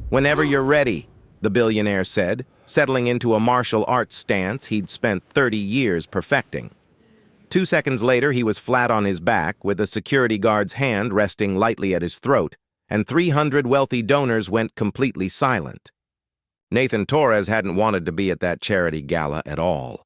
"Whenever you're ready," the billionaire said, settling into a martial arts stance he'd spent 30 years perfecting. 2 seconds later, he was flat on his back, with a security guard's hand resting lightly at his throat, and 300 wealthy donors went completely silent. Nathan Torres hadn't wanted to be at that charity gala at all.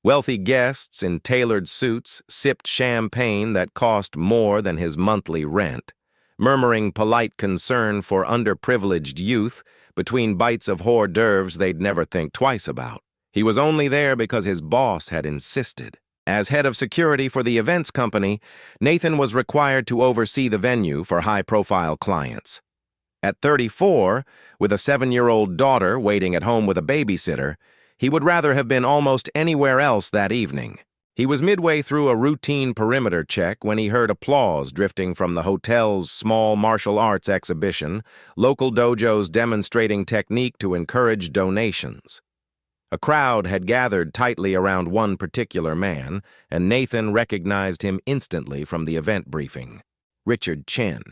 Wealthy guests in tailored suits sipped champagne that cost more than his monthly rent, murmuring polite concern for underprivileged youth between bites of hors d'oeuvres they'd never think twice about. He was only there because his boss had insisted. As head of security for the events company, Nathan was required to oversee the venue for high-profile clients. At 34, with a 7-year-old daughter waiting at home with a babysitter, he would rather have been almost anywhere else that evening. He was midway through a routine perimeter check when he heard applause drifting from the hotel's small martial arts exhibition, local dojos demonstrating technique to encourage donations. A crowd had gathered tightly around one particular man, and Nathan recognized him instantly from the event briefing. Richard Chen,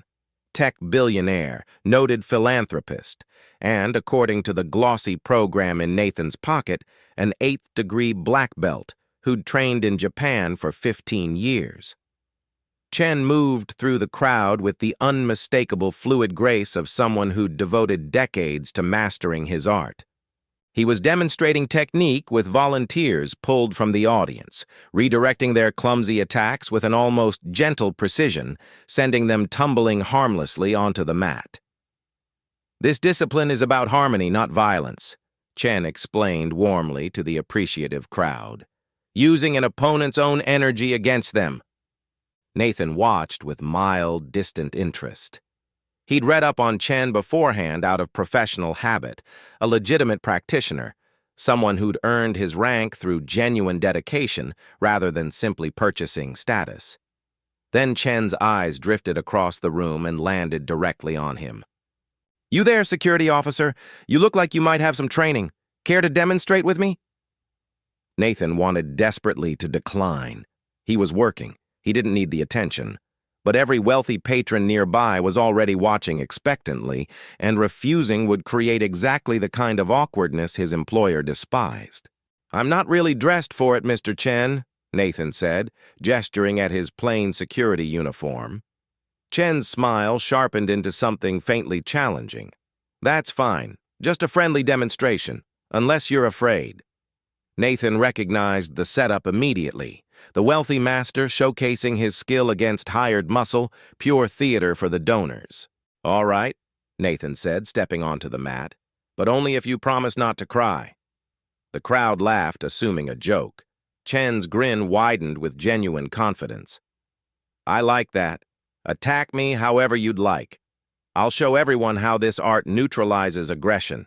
tech billionaire, noted philanthropist, and, according to the glossy program in Nathan's pocket, an 8th-degree black belt who'd trained in Japan for 15 years. Chen moved through the crowd with the unmistakable fluid grace of someone who'd devoted decades to mastering his art. He was demonstrating technique with volunteers pulled from the audience, redirecting their clumsy attacks with an almost gentle precision, sending them tumbling harmlessly onto the mat. "This discipline is about harmony, not violence," Chen explained warmly to the appreciative crowd, "using an opponent's own energy against them." Nathan watched with mild, distant interest. He'd read up on Chen beforehand out of professional habit, a legitimate practitioner, someone who'd earned his rank through genuine dedication rather than simply purchasing status. Then Chen's eyes drifted across the room and landed directly on him. "You there, security officer? You look like you might have some training. Care to demonstrate with me?" Nathan wanted desperately to decline. He was working. He didn't need the attention. But every wealthy patron nearby was already watching expectantly, and refusing would create exactly the kind of awkwardness his employer despised. "I'm not really dressed for it, Mr. Chen," Nathan said, gesturing at his plain security uniform. Chen's smile sharpened into something faintly challenging. "That's fine. Just a friendly demonstration, unless you're afraid." Nathan recognized the setup immediately. The wealthy master showcasing his skill against hired muscle, pure theater for the donors. "All right," Nathan said, stepping onto the mat, "but only if you promise not to cry." The crowd laughed, assuming a joke. Chen's grin widened with genuine confidence. "I like that. Attack me however you'd like. I'll show everyone how this art neutralizes aggression."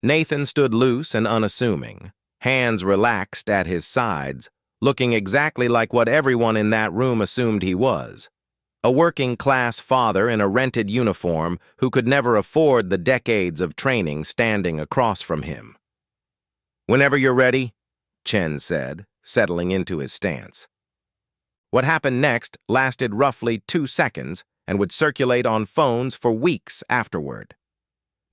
Nathan stood loose and unassuming, hands relaxed at his sides, looking exactly like what everyone in that room assumed he was. A working-class father in a rented uniform who could never afford the decades of training standing across from him. "Whenever you're ready," Chen said, settling into his stance. What happened next lasted roughly 2 seconds and would circulate on phones for weeks afterward.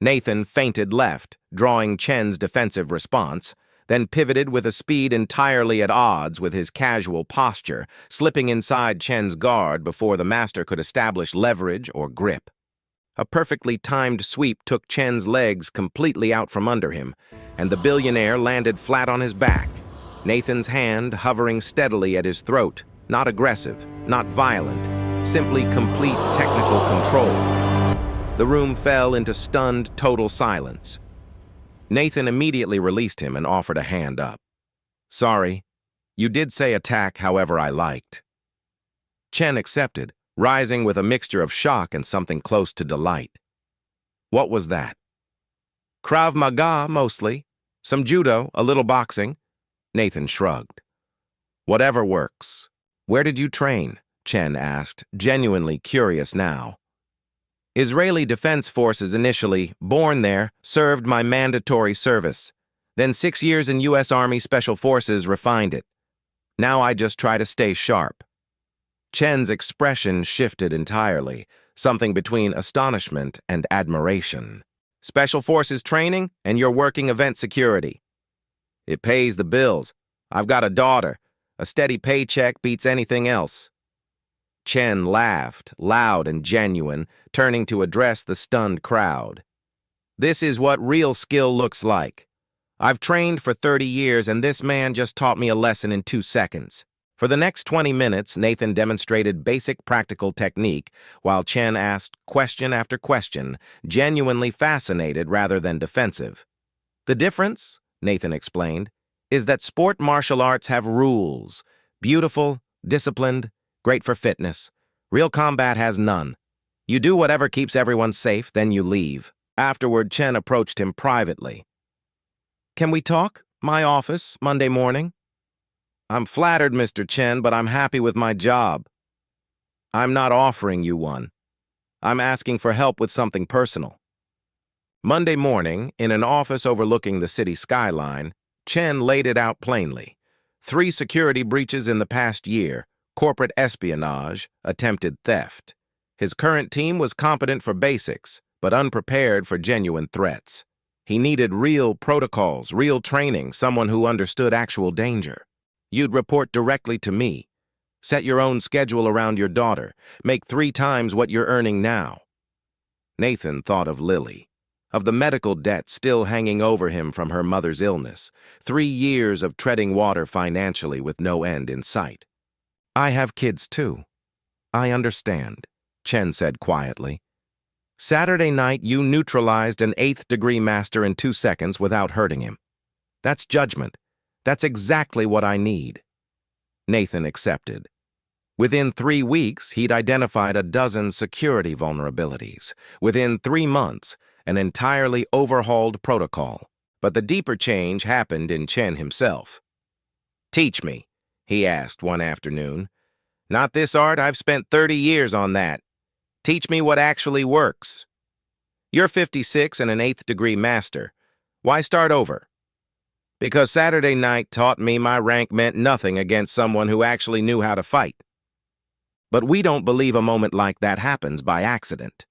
Nathan feinted left, drawing Chen's defensive response, then pivoted with a speed entirely at odds with his casual posture, slipping inside Chen's guard before the master could establish leverage or grip. A perfectly timed sweep took Chen's legs completely out from under him, and the billionaire landed flat on his back, Nathan's hand hovering steadily at his throat, not aggressive, not violent, simply complete technical control. The room fell into stunned, total silence. Nathan immediately released him and offered a hand up. "Sorry, you did say attack however I liked." Chen accepted, rising with a mixture of shock and something close to delight. "What was that?" "Krav Maga, mostly. Some judo, a little boxing." Nathan shrugged. "Whatever works." "Where did you train?" Chen asked, genuinely curious now. "Israeli Defense Forces initially, born there, served my mandatory service. Then 6 years in U.S. Army Special Forces refined it. Now I just try to stay sharp." Chen's expression shifted entirely, something between astonishment and admiration. Special Forces training, and you're working event security. It pays the bills. I've got a daughter. A steady paycheck beats anything else. Chen laughed, loud and genuine, turning to address the stunned crowd. This is what real skill looks like. I've trained for 30 years, and this man just taught me a lesson in 2 seconds. For the next 20 minutes, Nathan demonstrated basic practical technique, while Chen asked question after question, genuinely fascinated rather than defensive. The difference, Nathan explained, is that sport martial arts have rules. Beautiful, disciplined, great for fitness. Real combat has none. You do whatever keeps everyone safe, then you leave. Afterward, Chen approached him privately. Can we talk? My office, Monday morning? I'm flattered, Mr. Chen, but I'm happy with my job. I'm not offering you one. I'm asking for help with something personal. Monday morning, in an office overlooking the city skyline, Chen laid it out plainly. 3 security breaches in the past year, corporate espionage, attempted theft. His current team was competent for basics, but unprepared for genuine threats. He needed real protocols, real training, someone who understood actual danger. You'd report directly to me. Set your own schedule around your daughter. Make 3 times what you're earning now. Nathan thought of Lily, of the medical debt still hanging over him from her mother's illness, 3 years of treading water financially with no end in sight. I have kids too. I understand, Chen said quietly. Saturday night, you neutralized an 8th-degree master in 2 seconds without hurting him. That's judgment. That's exactly what I need. Nathan accepted. Within 3 weeks, he'd identified a dozen security vulnerabilities. Within 3 months, an entirely overhauled protocol. But the deeper change happened in Chen himself. Teach me, he asked one afternoon. Not this art, I've spent 30 years on that. Teach me what actually works. You're 56 and an 8th-degree master. Why start over? Because Saturday night taught me my rank meant nothing against someone who actually knew how to fight. But we don't believe a moment like that happens by accident.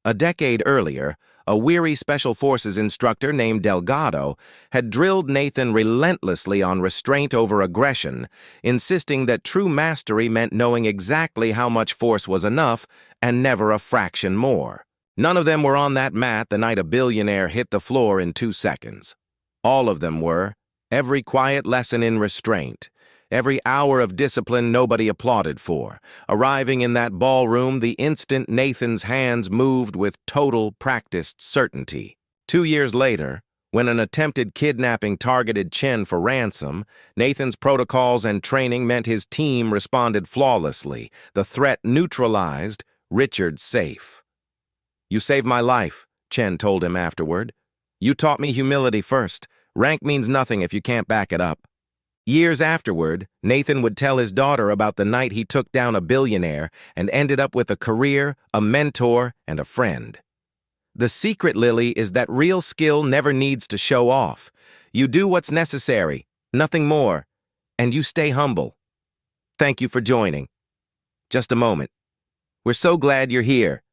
A decade earlier, a weary Special Forces instructor named Delgado had drilled Nathan relentlessly on restraint over aggression, insisting that true mastery meant knowing exactly how much force was enough and never a fraction more. None of them were on that mat the night a billionaire hit the floor in 2 seconds. All of them were, every quiet lesson in restraint, every hour of discipline nobody applauded for, arriving in that ballroom the instant Nathan's hands moved with total practiced certainty. 2 years later, when an attempted kidnapping targeted Chen for ransom, Nathan's protocols and training meant his team responded flawlessly, the threat neutralized, Richard safe. You saved my life, Chen told him afterward. You taught me humility first. Rank means nothing if you can't back it up. Years afterward, Nathan would tell his daughter about the night he took down a billionaire and ended up with a career, a mentor, and a friend. The secret, Lily, is that real skill never needs to show off. You do what's necessary, nothing more, and you stay humble. Thank you for joining. Just a moment. We're so glad you're here.